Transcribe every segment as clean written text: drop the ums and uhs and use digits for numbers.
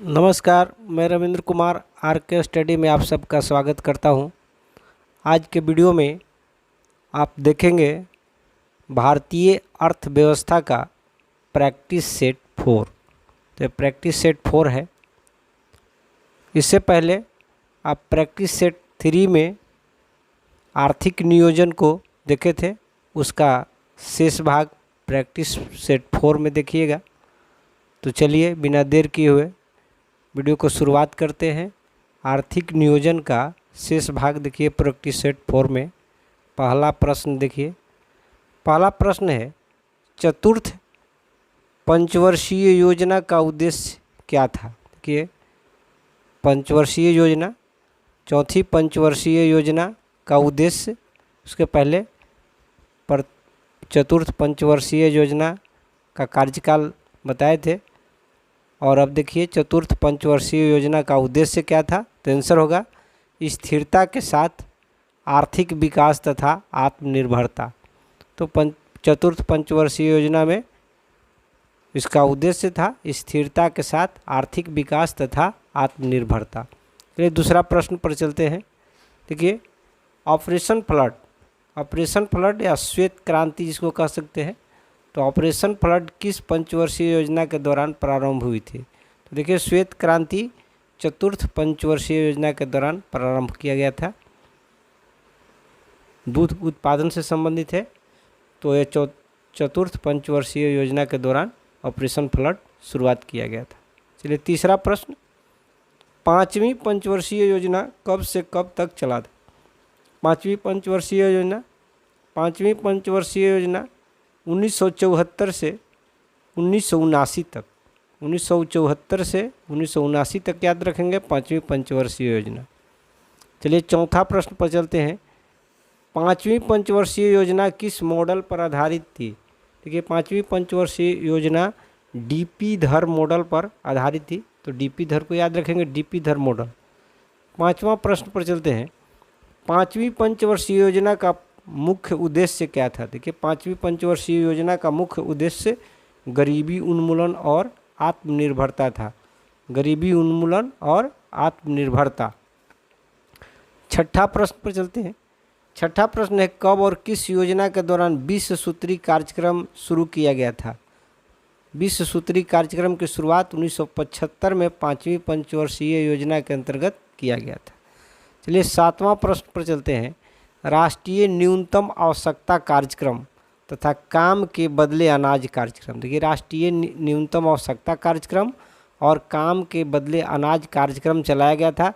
नमस्कार, मैं रविंद्र कुमार आर के स्टडी में आप सबका स्वागत करता हूं। आज के वीडियो में आप देखेंगे भारतीय अर्थव्यवस्था का प्रैक्टिस सेट 4। तो प्रैक्टिस सेट 4 है। इससे पहले आप प्रैक्टिस सेट 3 में आर्थिक नियोजन को देखे थे, उसका शेष भाग प्रैक्टिस सेट 4 में देखिएगा। तो चलिए बिना देर किए हुए वीडियो को शुरुआत करते हैं। आर्थिक नियोजन का शेष भाग देखिए प्रैक्टिस सेट 4 में। पहला प्रश्न देखिए। पहला प्रश्न है, चतुर्थ पंचवर्षीय योजना का उद्देश्य क्या था? देखिए, पंचवर्षीय योजना, चौथी पंचवर्षीय योजना का उद्देश्य, उसके पहले पर चतुर्थ पंचवर्षीय योजना का कार्यकाल बताए थे। और अब देखिए चतुर्थ पंचवर्षीय योजना का उद्देश्य क्या था? तो आंसर होगा स्थिरता के साथ आर्थिक विकास तथा आत्मनिर्भरता। तो चतुर्थ पंचवर्षीय योजना में इसका उद्देश्य था स्थिरता के साथ आर्थिक विकास तथा आत्मनिर्भरता। चलिए दूसरा प्रश्न पर चलते हैं। देखिए, ऑपरेशन फ्लड या श्वेत क्रांति जिसको कह सकते हैं, तो ऑपरेशन फ्लड किस पंचवर्षीय योजना के दौरान प्रारंभ हुई थी? तो देखिए, श्वेत क्रांति चतुर्थ पंचवर्षीय योजना के दौरान प्रारंभ किया गया था। दूध उत्पादन से संबंधित है, तो यह चतुर्थ पंचवर्षीय योजना के दौरान ऑपरेशन फ्लड शुरुआत किया गया था। चलिए तीसरा प्रश्न, पाँचवीं पंचवर्षीय योजना कब से कब तक चला था? पाँचवीं पंचवर्षीय योजना 1974 से 1979 तक। 1974 से 1979 तक याद रखेंगे पाँचवीं पंचवर्षीय योजना। चलिए चौथा प्रश्न पर चलते हैं। पाँचवीं पंचवर्षीय योजना किस मॉडल पर आधारित थी? देखिए, पाँचवीं पंचवर्षीय योजना डीपी धर मॉडल पर आधारित थी। तो डीपी धर को याद रखेंगे, डीपी धर मॉडल। पाँचवां प्रश्न पर चलते हैं। पाँचवीं पंचवर्षीय योजना का मुख्य उद्देश्य क्या था? देखिए, पाँचवीं पंचवर्षीय योजना का मुख्य उद्देश्य गरीबी उन्मूलन और आत्मनिर्भरता था। गरीबी उन्मूलन और आत्मनिर्भरता। छठा प्रश्न पर चलते हैं। छठा प्रश्न है, कब और किस योजना के दौरान 20 सूत्री कार्यक्रम शुरू किया गया था? 20 सूत्री कार्यक्रम की शुरुआत 1975 में पाँचवीं पंचवर्षीय योजना के अंतर्गत किया गया था। चलिए सातवां प्रश्न पर चलते हैं। राष्ट्रीय न्यूनतम आवश्यकता कार्यक्रम तथा काम के बदले अनाज कार्यक्रम। देखिए, राष्ट्रीय न्यूनतम आवश्यकता कार्यक्रम और काम के बदले अनाज कार्यक्रम चलाया गया था।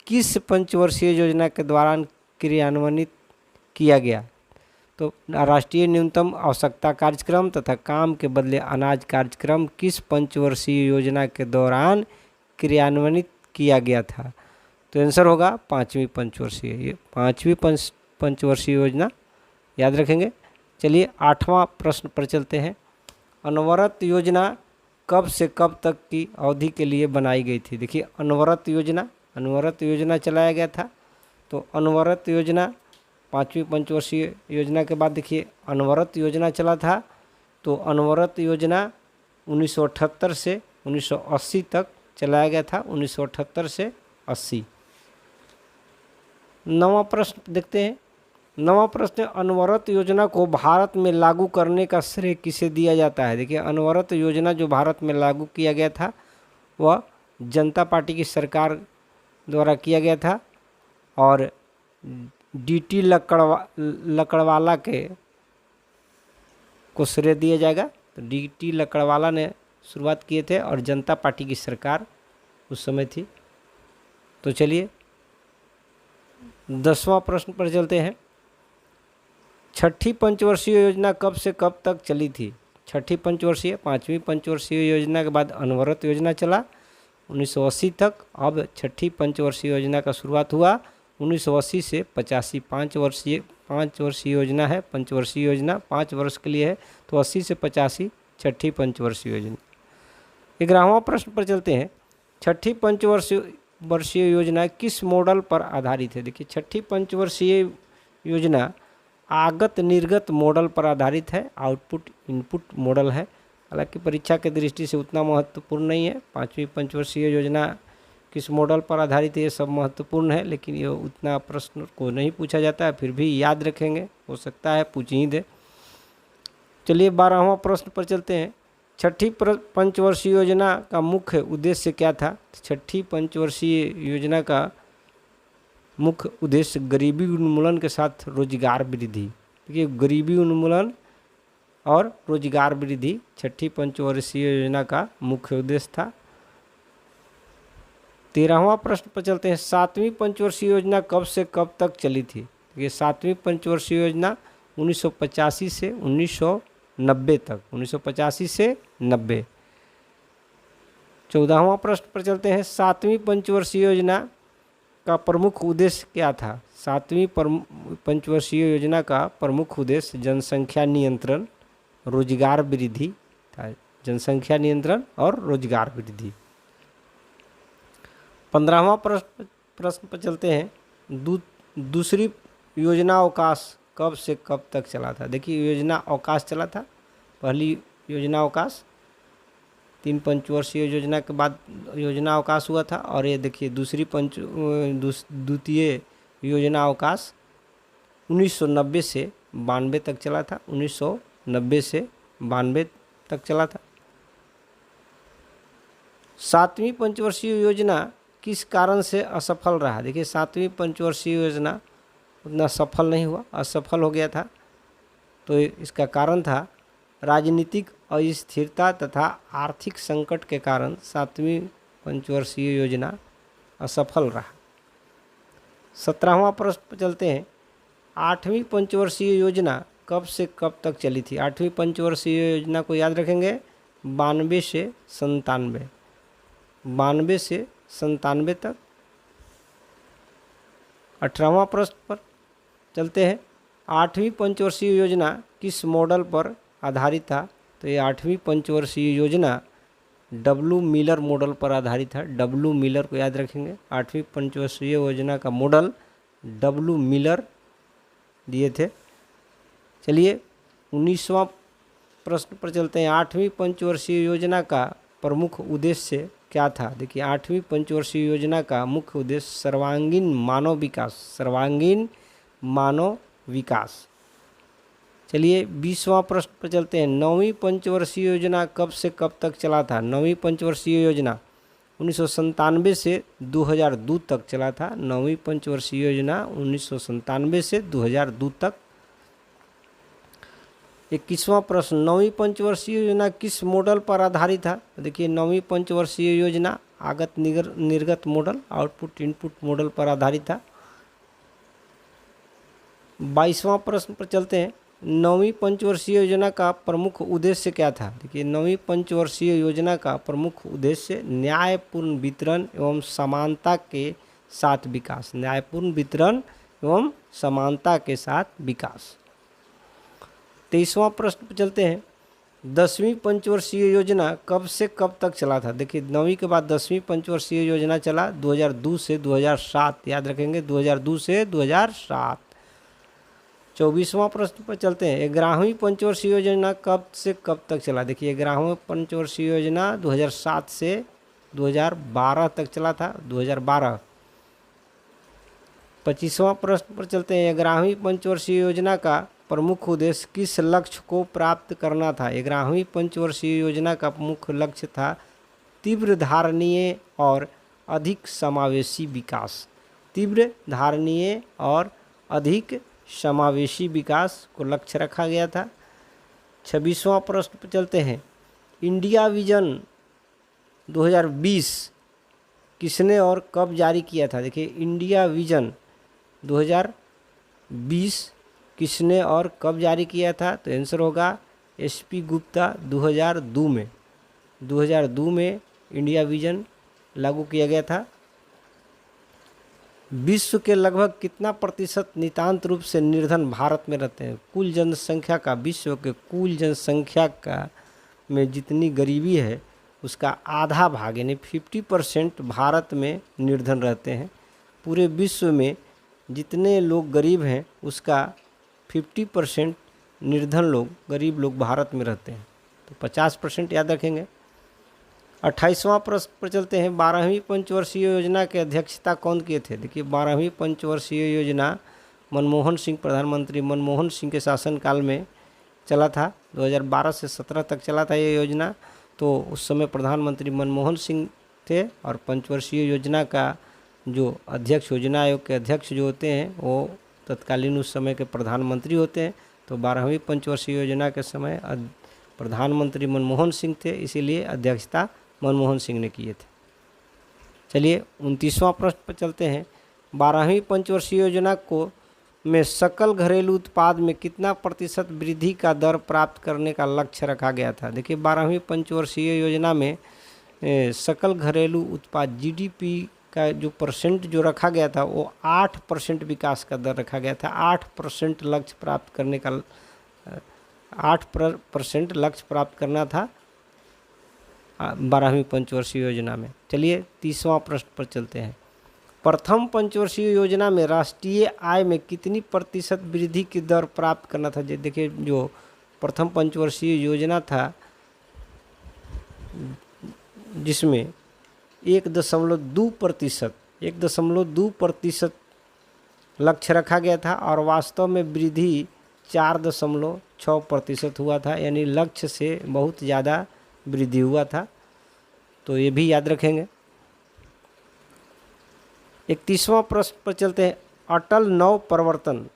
किस पंचवर्षीय योजना के दौरान क्रियान्वित किया गया? तो राष्ट्रीय न्यूनतम आवश्यकता कार्यक्रम तथा काम के बदले अनाज कार्यक्रम किस पंचवर्षीय योजना के दौरान क्रियान्वित किया गया था? तो आंसर होगा पाँचवीं पंचवर्षीय योजना, याद रखेंगे। चलिए आठवां प्रश्न पर चलते हैं। अनवरत योजना कब से कब तक की अवधि के लिए बनाई गई थी? देखिए, अनवरत योजना चलाया गया था। तो अनवरत योजना पाँचवीं पंचवर्षीय योजना के बाद देखिए अनवरत योजना चला था। तो अनवरत योजना 1978 से 1980 तक चलाया गया था। 1978 से 80। नवां प्रश्न देखते हैं। नवां प्रश्न, अनवरत योजना को भारत में लागू करने का श्रेय किसे दिया जाता है? देखिए, अनवरत योजना जो भारत में लागू किया गया था वह जनता पार्टी की सरकार द्वारा किया गया था और डीटी लकड़वाला को श्रेय दिया जाएगा। तो डीटी लकड़वाला ने शुरुआत किए थे और जनता पार्टी की सरकार उस समय थी। तो चलिए 10वां प्रश्न पर चलते हैं। छठी पंचवर्षीय योजना कब से कब तक चली थी? छठी पंचवर्षीय, पाँचवीं पंचवर्षीय योजना के बाद अनवरत योजना चला 1980 तक। अब छठी पंचवर्षीय योजना का शुरुआत हुआ 1980 से 85। 5 वर्षीय योजना है। पंचवर्षीय योजना 5 वर्ष के लिए है। तो 80 से 85 छठी पंचवर्षीय योजना। 11वां प्रश्न पर चलते हैं। छठी पंचवर्षीय योजना किस मॉडल पर आधारित है? देखिए, छठी पंचवर्षीय योजना आगत निर्गत मॉडल पर आधारित है। आउटपुट इनपुट मॉडल है। हालांकि परीक्षा की दृष्टि से उतना महत्वपूर्ण नहीं है। 5वीं पंचवर्षीय योजना किस मॉडल पर आधारित है ये सब महत्वपूर्ण है, लेकिन ये उतना प्रश्न को नहीं पूछा जाता है, फिर भी याद रखेंगे, हो सकता है पूछ ही दे। चलिए 12वां प्रश्न पर चलते हैं। छठी पंचवर्षीय योजना का मुख्य उद्देश्य क्या था? छठी पंचवर्षीय योजना का मुख्य उद्देश्य गरीबी उन्मूलन के साथ रोजगार वृद्धि। देखिए, गरीबी उन्मूलन और रोजगार वृद्धि छठी पंचवर्षीय योजना का मुख्य उद्देश्य था। 13वां प्रश्न पर चलते हैं। 7वीं पंचवर्षीय योजना कब से कब तक चली थी? ये 7वीं पंचवर्षीय योजना 1985 से 1990 तक, 1985 से 90। 14वां प्रश्न पर चलते हैं। 7वीं पंचवर्षीय योजना का प्रमुख उद्देश्य क्या था? 7वीं पंचवर्षीय योजना का प्रमुख उद्देश्य जनसंख्या नियंत्रण, रोजगार वृद्धि था। जनसंख्या नियंत्रण और रोजगार वृद्धि। 15वां प्रश्न पर चलते हैं। दूसरी योजना अवकाश कब से कब तक चला था? देखिए, योजना अवकाश चला था। पहली योजना अवकाश 3 पंचवर्षीय योजना के बाद योजना अवकाश हुआ था, और ये देखिए द्वितीय योजना अवकाश 1990 से 92 तक चला था। 1990 से 92 तक चला था। 7वीं पंचवर्षीय योजना किस कारण से असफल रहा? देखिए, 7वीं पंचवर्षीय योजना उतना सफल नहीं हुआ, असफल हो गया था। तो इसका कारण था राजनीतिक अस्थिरता तथा आर्थिक संकट के कारण 7वीं पंचवर्षीय योजना असफल रहा। 17वां प्रश्न पर चलते हैं। 8वीं पंचवर्षीय योजना कब से कब तक चली थी? 8वीं पंचवर्षीय योजना को याद रखेंगे 92 से 97, 92 से 97 तक। 18वां प्रश्न पर चलते हैं। 8वीं पंचवर्षीय योजना किस मॉडल पर आधारित था? तो ये 8वीं पंचवर्षीय योजना डब्ल्यू मिलर मॉडल पर आधारित था। डब्ल्यू मिलर को याद रखेंगे। 8वीं पंचवर्षीय योजना का मॉडल डब्ल्यू मिलर दिए थे। चलिए 19वां प्रश्न पर चलते हैं। 8वीं पंचवर्षीय योजना का प्रमुख उद्देश्य क्या था? देखिए, 8वीं पंचवर्षीय योजना का मुख्य उद्देश्य सर्वांगीण मानव विकास, सर्वांगीण मानव विकास। चलिए 20वां प्रश्न पर चलते हैं। 9वीं पंचवर्षीय योजना कब से कब तक चला था? 9वीं पंचवर्षीय योजना 1997 से 2002 तक चला था। 9वीं पंचवर्षीय योजना 1997 से 2002 तक। 21वां प्रश्न। 9वीं पंचवर्षीय योजना किस मॉडल पर आधारित था? देखिए, 9वीं पंचवर्षीय योजना आगत निर्गत मॉडल, आउटपुट इनपुट मॉडल पर आधारित था। 22वां प्रश्न पर चलते हैं। 9वीं पंचवर्षीय योजना का प्रमुख उद्देश्य क्या था? देखिए, 9वीं पंचवर्षीय योजना का प्रमुख उद्देश्य न्यायपूर्ण वितरण एवं समानता के साथ विकास, न्यायपूर्ण वितरण एवं समानता के साथ विकास। 23वां प्रश्न पर चलते हैं। 10वीं पंचवर्षीय योजना कब से कब तक चला था? देखिए, 9वीं के बाद 10वीं पंचवर्षीय योजना चला 2002 से 2007, याद रखेंगे 2002 से 2007। 24वां प्रश्न पर चलते हैं। 11वीं पंचवर्षीय योजना कब से कब तक चला? देखिए, 11वीं पंचवर्षीय योजना 2007 से 2012 तक चला था, 2012। 25वां प्रश्न पर चलते हैं। 11वीं पंचवर्षीय योजना का प्रमुख उद्देश्य किस लक्ष्य को प्राप्त करना था? 11वीं पंचवर्षीय योजना का मुख्य लक्ष्य था तीव्र धारणीय और अधिक समावेशी विकास, तीव्र धारणीय और अधिक समावेशी विकास को लक्ष्य रखा गया था। 26वां प्रश्न पर चलते हैं। इंडिया विजन 2020 किसने और कब जारी किया था? देखिए, इंडिया विजन 2020 किसने और कब जारी किया था? तो आंसर होगा SP गुप्ता 2002 में। 2002 में इंडिया विजन लागू किया गया था। विश्व के लगभग कितना प्रतिशत नितांत रूप से निर्धन भारत में रहते हैं? कुल जनसंख्या का, विश्व के कुल जनसंख्या का में जितनी गरीबी है उसका आधा भाग यानी 50% भारत में निर्धन रहते हैं। पूरे विश्व में जितने लोग गरीब हैं उसका 50% निर्धन लोग, गरीब लोग भारत में रहते हैं। तो 50% याद रखेंगे। 28वां प्रश्न पर चलते हैं। 12वीं पंचवर्षीय योजना के अध्यक्षता कौन किए थे? देखिए 12वीं पंचवर्षीय योजना मनमोहन सिंह, प्रधानमंत्री मनमोहन सिंह के शासनकाल में चला था। 2012 से 17 तक चला था ये योजना। तो उस समय प्रधानमंत्री मनमोहन सिंह थे और पंचवर्षीय योजना का जो अध्यक्ष, योजना आयोग के अध्यक्ष जो होते हैं वो तत्कालीन उस समय के प्रधानमंत्री होते हैं। तो 12वीं पंचवर्षीय योजना के समय प्रधानमंत्री मनमोहन सिंह थे, इसीलिए अध्यक्षता मनमोहन सिंह ने किए थे। चलिए 29वां प्रश्न पर चलते हैं। 12वीं पंचवर्षीय योजना को में सकल घरेलू उत्पाद में कितना प्रतिशत वृद्धि का दर प्राप्त करने का लक्ष्य रखा गया था? देखिए 12वीं पंचवर्षीय योजना में सकल घरेलू उत्पाद जीडीपी का जो परसेंट जो रखा गया था वो 8% विकास का दर रखा गया था। 8% लक्ष्य प्राप्त करने का 8% लक्ष्य प्राप्त करना था 12वीं पंचवर्षीय योजना में। चलिए 30वां प्रश्न पर चलते हैं। प्रथम पंचवर्षीय योजना में राष्ट्रीय आय में कितनी प्रतिशत वृद्धि की दर प्राप्त करना था? देखिए जो प्रथम पंचवर्षीय योजना था जिसमें 1.2% लक्ष्य रखा गया था और वास्तव में वृद्धि 4.6% हुआ था, यानी लक्ष्य से बहुत ज़्यादा वृद्धि हुआ था। तो ये भी याद रखेंगे। 31वां प्रश्न पर चलते हैं। अटल नवप्रवर्तन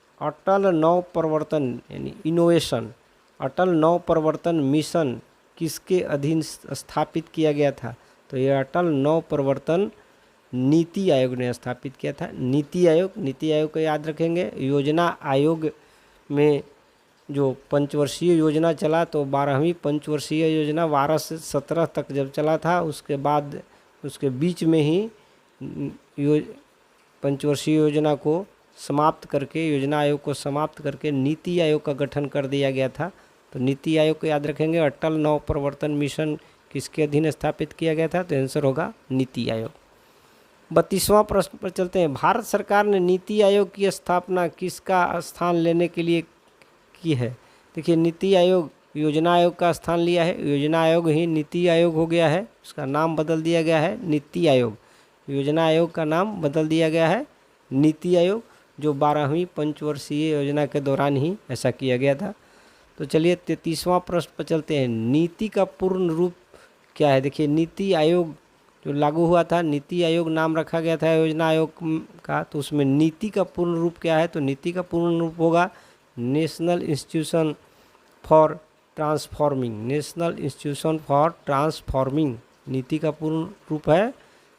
यानी इनोवेशन, अटल नवप्रवर्तन मिशन किसके अधीन स्थापित किया गया था? तो ये अटल नवप्रवर्तन नीति आयोग ने स्थापित किया था। नीति आयोग को याद रखेंगे। योजना आयोग में जो पंचवर्षीय योजना चला तो 12वीं पंचवर्षीय योजना 12 से 17 तक जब चला था, उसके बाद उसके बीच में ही पंचवर्षीय योजना को समाप्त करके, योजना आयोग को समाप्त करके नीति आयोग का गठन कर दिया गया था। तो नीति आयोग को याद रखेंगे। अटल नवप्रवर्तन मिशन किसके अधीन स्थापित किया गया था? तो आंसर होगा नीति आयोग। 32वां प्रश्न पर चलते हैं। भारत सरकार ने नीति आयोग की स्थापना किसका स्थान लेने के लिए की है? देखिए नीति आयोग योजना आयोग का स्थान लिया है। योजना आयोग ही नीति आयोग हो गया है, उसका नाम बदल दिया गया है नीति आयोग। योजना आयोग का नाम बदल दिया गया है नीति आयोग, जो 12वीं पंचवर्षीय योजना के दौरान ही ऐसा किया गया था। तो चलिए 33वां प्रश्न पर चलते हैं। नीति का पूर्ण रूप क्या है? देखिए नीति आयोग जो लागू हुआ था, नीति आयोग नाम रखा गया था योजना आयोग का, तो उसमें नीति का पूर्ण रूप क्या है? तो नीति का पूर्ण रूप होगा national institution for transforming. National institution for transforming नीति का पूर्ण रूप है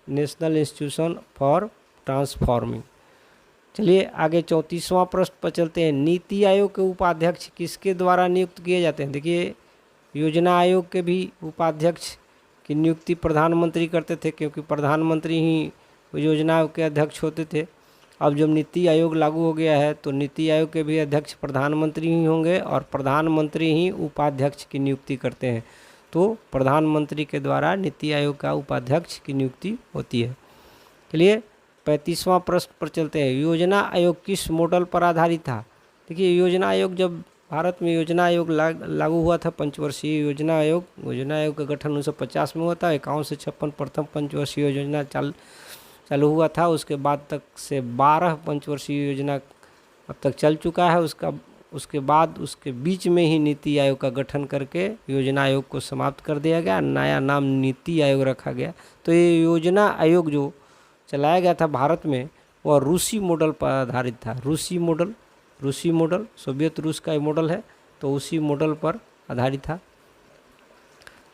नेशनल इंस्टीट्यूशन फॉर ट्रांसफॉर्मिंग। चलिए आगे 34वां प्रश्न पर चलते हैं। नीति आयोग के उपाध्यक्ष किसके द्वारा नियुक्त किए जाते हैं? देखिए योजना आयोग के भी उपाध्यक्ष की नियुक्ति प्रधानमंत्री करते थे, क्योंकि प्रधानमंत्री ही योजना आयोग के अध्यक्ष होते थे। अब जब नीति आयोग लागू हो गया है तो नीति आयोग के भी अध्यक्ष प्रधानमंत्री ही होंगे और प्रधानमंत्री ही उपाध्यक्ष की नियुक्ति करते हैं। तो प्रधानमंत्री के द्वारा नीति आयोग का उपाध्यक्ष की नियुक्ति होती है। चलिए 35वां प्रश्न पर चलते हैं। योजना आयोग किस मॉडल पर आधारित था? देखिए योजना आयोग, जब भारत में योजना आयोग लागू हुआ था, पंचवर्षीय योजना आयोग का गठन 1950 में हुआ था। 51 से 56 प्रथम पंचवर्षीय योजना चालू हुआ था। उसके बाद तक से 12 पंचवर्षीय योजना अब तक चल चुका है। उसके बाद उसके बीच में ही नीति आयोग का गठन करके योजना आयोग को समाप्त कर दिया गया, नया नाम नीति आयोग रखा गया। तो ये योजना आयोग जो चलाया गया था भारत में, वह रूसी मॉडल पर आधारित था। रूसी मॉडल सोवियत रूस का मॉडल है, तो उसी मॉडल पर आधारित था।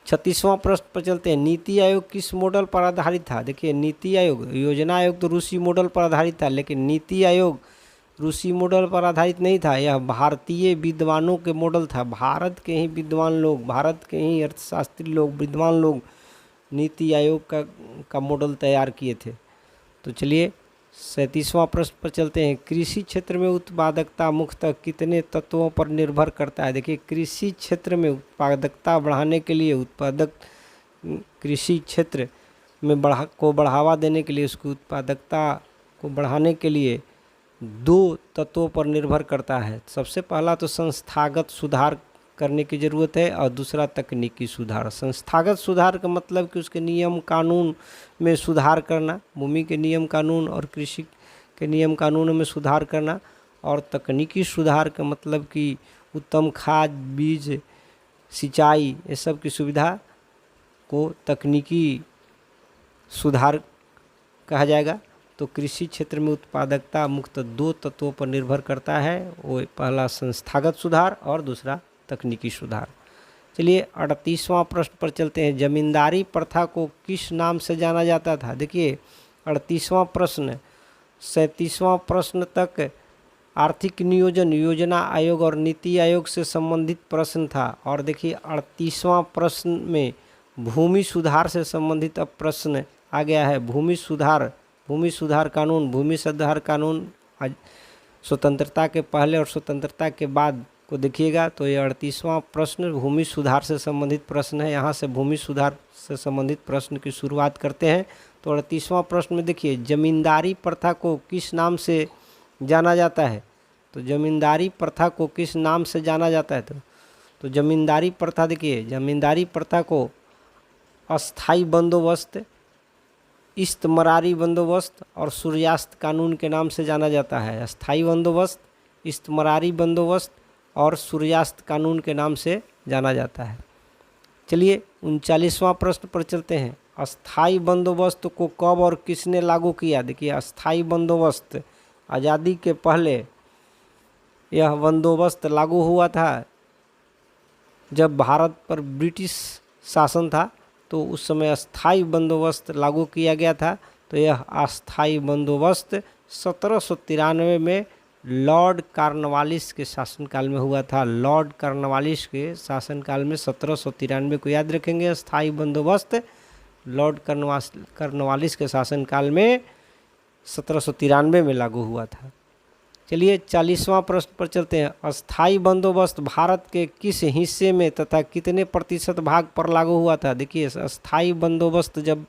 36वां प्रश्न पर चलते हैं। नीति आयोग किस मॉडल पर आधारित था? देखिए नीति आयोग, योजना आयोग तो रूसी मॉडल पर आधारित था, लेकिन नीति आयोग रूसी मॉडल पर आधारित नहीं था। यह भारतीय विद्वानों के मॉडल था। भारत के ही विद्वान लोग, भारत के ही अर्थशास्त्री लोग, विद्वान लोग नीति आयोग का मॉडल तैयार किए थे। तो चलिए 37वां प्रश्न पर चलते हैं। कृषि क्षेत्र में उत्पादकता मुख्यतः कितने तत्वों पर निर्भर करता है? देखिए कृषि क्षेत्र में उत्पादकता बढ़ाने के लिए, कृषि क्षेत्र में बढ़ावा देने के लिए, उसकी उत्पादकता को बढ़ाने के लिए 2 तत्वों पर निर्भर करता है। सबसे पहला तो संस्थागत सुधार करने की ज़रूरत है, और दूसरा तकनीकी सुधार। संस्थागत सुधार का मतलब कि उसके नियम कानून में सुधार करना, भूमि के नियम कानून और कृषि के नियम कानूनों में सुधार करना। और तकनीकी सुधार का मतलब कि उत्तम खाद, बीज, सिंचाई, ये सब की सुविधा को तकनीकी सुधार कहा जाएगा। तो कृषि क्षेत्र में उत्पादकता मुख्यतः 2 तत्वों पर निर्भर करता है, वो पहला संस्थागत सुधार और दूसरा तकनीकी सुधार। चलिए 38वां प्रश्न पर चलते हैं। जमींदारी प्रथा को किस नाम से जाना जाता था? देखिए 38वां प्रश्न 37वां प्रश्न तक आर्थिक नियोजन योजना आयोग और नीति आयोग से संबंधित प्रश्न था। और देखिए 38वां प्रश्न में भूमि सुधार से संबंधित अब प्रश्न आ गया है। भूमि सुधार कानून, भूमि सुधार कानून स्वतंत्रता के पहले और स्वतंत्रता के बाद को देखिएगा तो ये 38वां प्रश्न भूमि सुधार से संबंधित प्रश्न है। यहाँ से भूमि सुधार से संबंधित प्रश्न की शुरुआत करते हैं। तो 38वां प्रश्न में देखिए, जमींदारी प्रथा को किस नाम से जाना जाता है? तो जमींदारी प्रथा को किस नाम से जाना जाता है? तो जमींदारी प्रथा, देखिए जमींदारी प्रथा को अस्थाई बंदोबस्त, इस्तमरारी बंदोबस्त और सूर्यास्त कानून के नाम से जाना जाता है। अस्थाई बंदोबस्त, इस्तमरारी बंदोबस्त और सूर्यास्त कानून के नाम से जाना जाता है। चलिए 39वां प्रश्न पर चलते हैं। अस्थाई बंदोबस्त को कब और किसने लागू किया? देखिए अस्थाई बंदोबस्त आज़ादी के पहले यह बंदोबस्त लागू हुआ था जब भारत पर ब्रिटिश शासन था, तो उस समय अस्थाई बंदोबस्त लागू किया गया था। तो यह अस्थाई बंदोबस्त 1793 में लॉर्ड कॉर्नवालिस के शासनकाल में हुआ था। लॉर्ड कॉर्नवालिस के शासनकाल में 1793 को याद रखेंगे। अस्थाई बंदोबस्त लॉर्ड कॉर्नवालिस के शासनकाल में 1793 में लागू हुआ था। चलिए 40वां प्रश्न पर चलते हैं। अस्थाई बंदोबस्त भारत के किस हिस्से में तथा कितने प्रतिशत भाग पर लागू हुआ था? देखिए अस्थाई बंदोबस्त जब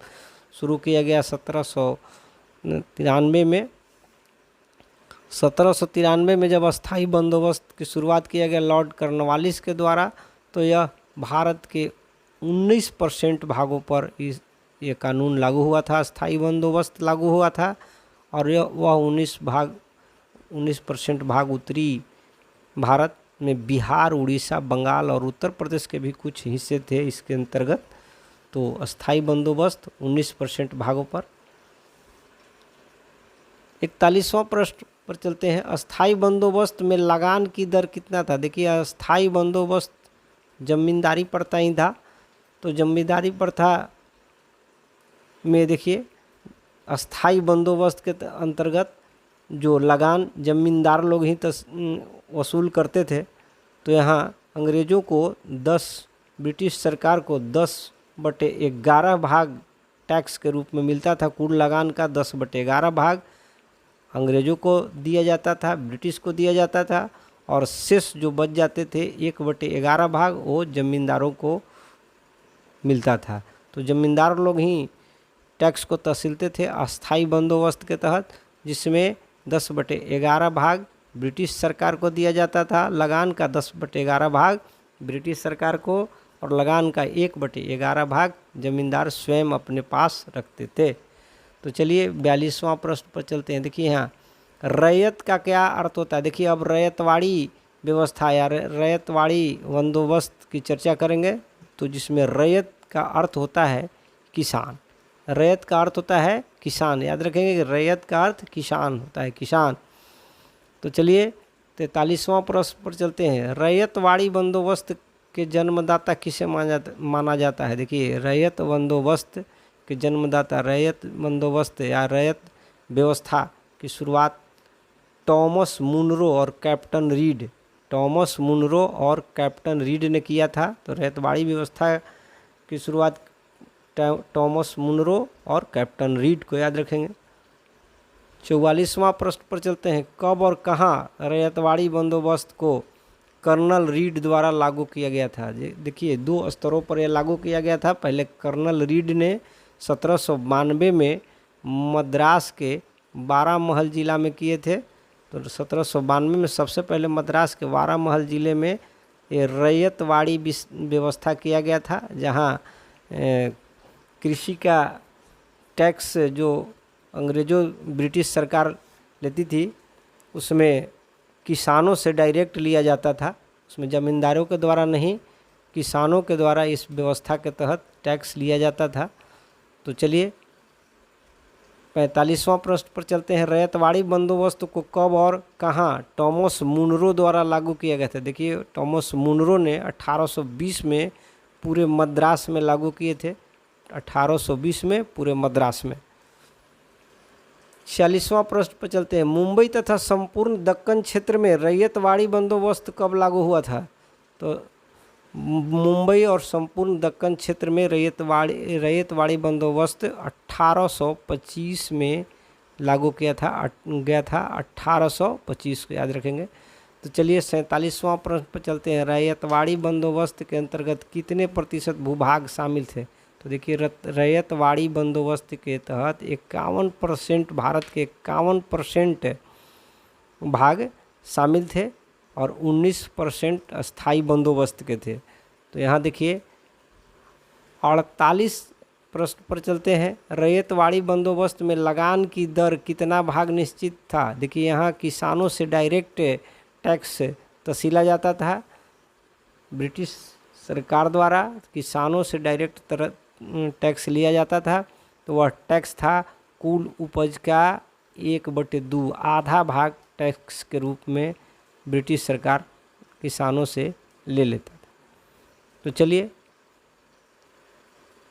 शुरू किया गया 1793 में, 1793 में जब अस्थाई बंदोबस्त की शुरुआत किया गया लॉर्ड कॉर्नवालिस के द्वारा, तो यह भारत के 19% भागों पर ये कानून लागू हुआ था, अस्थाई बंदोबस्त लागू हुआ था। और वह 19% भाग उत्तरी भारत में बिहार, उड़ीसा, बंगाल और उत्तर प्रदेश के भी कुछ हिस्से थे इसके अंतर्गत। तो अस्थाई बंदोबस्त 19% भागों पर। 41वां प्रश्न पर चलते हैं। अस्थाई बंदोबस्त में लगान की दर कितना था? देखिए अस्थाई बंदोबस्त जमींदारी प्रथा ही था, तो जमींदारी प्रथा में देखिए अस्थाई बंदोबस्त के अंतर्गत जो लगान जमींदार लोग ही वसूल करते थे, तो यहाँ अंग्रेज़ों को 10, ब्रिटिश सरकार को 10/11 भाग टैक्स के रूप में मिलता था। कुल लगान का 10/11 भाग अंग्रेज़ों को दिया जाता था, ब्रिटिश को दिया जाता था, और शेष जो बच जाते थे 1/11 भाग वो जमींदारों को मिलता था। तो जमींदार लोग ही टैक्स को तहसीलते थे अस्थाई बंदोबस्त के तहत, जिसमें 10/11 भाग ब्रिटिश सरकार को दिया जाता था, लगान का 10/11 भाग ब्रिटिश सरकार को, और लगान का 1/11 भाग जमींदार स्वयं अपने पास रखते थे। तो चलिए 42वां प्रश्न पर चलते हैं। देखिए यहाँ रैयत का क्या अर्थ होता है? देखिए अब रैयतवाड़ी व्यवस्था या रैयतवाड़ी बंदोबस्त की चर्चा करेंगे। तो जिसमें रैयत का अर्थ होता है किसान, रैयत का अर्थ होता है किसान, याद रखेंगे कि रैयत का अर्थ किसान होता है, किसान। तो चलिए 43वां प्रश्न पर चलते हैं। रैयतवाड़ी बंदोबस्त के जन्मदाता किसे माना जाता है? देखिए रैयत बंदोबस्त के जन्मदाता, रैयत बंदोबस्त या रैयत व्यवस्था की शुरुआत टॉमस मुनरो और कैप्टन रीड, टॉमस मुनरो और कैप्टन रीड ने किया था। तो रैयतवाड़ी व्यवस्था की शुरुआत टॉमस मुनरो और कैप्टन रीड को याद रखेंगे। 44वां प्रश्न पर चलते हैं। कब और कहाँ रैयतवाड़ी बंदोबस्त को कर्नल रीड द्वारा लागू किया गया था? देखिए 2 स्तरों पर यह लागू किया गया था। पहले कर्नल रीड ने 1792 में मद्रास के 12 महल जिला में किए थे। तो 1792 में सबसे पहले मद्रास के 12 महल जिले में ये रैयतवाड़ी व्यवस्था किया गया था, जहाँ कृषि का टैक्स जो अंग्रेज़ों ब्रिटिश सरकार लेती थी उसमें किसानों से डायरेक्ट लिया जाता था, उसमें ज़मींदारों के द्वारा नहीं, किसानों के द्वारा इस व्यवस्था के तहत टैक्स लिया जाता था। तो चलिए 45वां प्रश्न पर चलते हैं। रैयतवाड़ी बंदोबस्त को कब और कहाँ टॉमस मुनरो द्वारा लागू किया गया था? देखिए, टॉमस मुनरो ने 1820 में पूरे मद्रास में लागू किए थे, 1820 में पूरे मद्रास में। 46वां प्रश्न पर चलते हैं। मुंबई तथा संपूर्ण दक्कन क्षेत्र में रैयतवाड़ी बंदोबस्त कब लागू हुआ था? तो मुंबई और संपूर्ण दक्कन क्षेत्र में रैयतवाड़ी बंदोबस्त 1825 में लागू गया था 1825 को याद रखेंगे। तो चलिए 47वां प्रश्न पर चलते हैं। रैयतवाड़ी बंदोबस्त के अंतर्गत कितने प्रतिशत भूभाग शामिल थे? तो देखिए, रैयतवाड़ी बंदोबस्त के तहत 51% भारत के 51% भाग शामिल थे और 19% अस्थाई बंदोबस्त के थे। तो यहाँ देखिए 48 प्रश्न पर चलते हैं। रैयतवाड़ी बंदोबस्त में लगान की दर कितना भाग निश्चित था? देखिए, यहाँ किसानों से डायरेक्ट टैक्स तसीला जाता था ब्रिटिश सरकार द्वारा, किसानों से डायरेक्ट टैक्स लिया जाता था। तो वह टैक्स था कुल उपज का 1/2, आधा भाग टैक्स के रूप में ब्रिटिश सरकार किसानों से ले लेता था। तो चलिए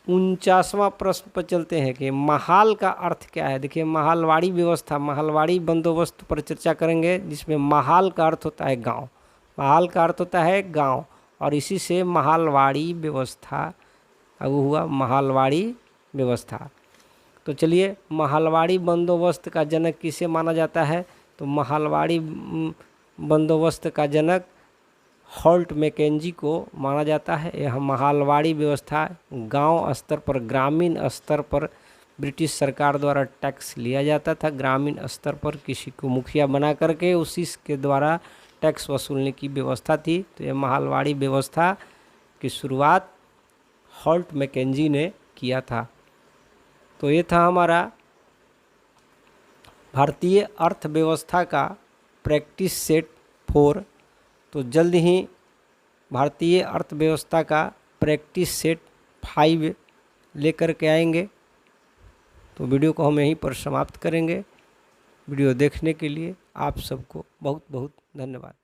49वां प्रश्न पर चलते हैं कि महाल का अर्थ क्या है? देखिए, महालवाड़ी व्यवस्था, महालवाड़ी बंदोबस्त पर चर्चा करेंगे, जिसमें महाल का अर्थ होता है गांव, महाल का अर्थ होता है गांव, और इसी से महालवाड़ी व्यवस्था अब हुआ, महालवाड़ी व्यवस्था। तो चलिए, महालवाड़ी बंदोबस्त का जनक किसे माना जाता है? तो महालवाड़ी बंदोबस्त का जनक हॉल्ट मैकेंजी को माना जाता है। यह महालवाड़ी व्यवस्था गांव स्तर पर, ग्रामीण स्तर पर ब्रिटिश सरकार द्वारा टैक्स लिया जाता था। ग्रामीण स्तर पर किसी को मुखिया बना करके उसी के द्वारा टैक्स वसूलने की व्यवस्था थी। तो यह महालवाड़ी व्यवस्था की शुरुआत हॉल्ट मैकेंजी ने किया था। तो ये था हमारा भारतीय अर्थव्यवस्था का प्रैक्टिस सेट 4। तो जल्द ही भारतीय अर्थव्यवस्था का प्रैक्टिस सेट 5 लेकर के आएंगे। तो वीडियो को हम यहीं पर समाप्त करेंगे। वीडियो देखने के लिए आप सबको बहुत बहुत धन्यवाद।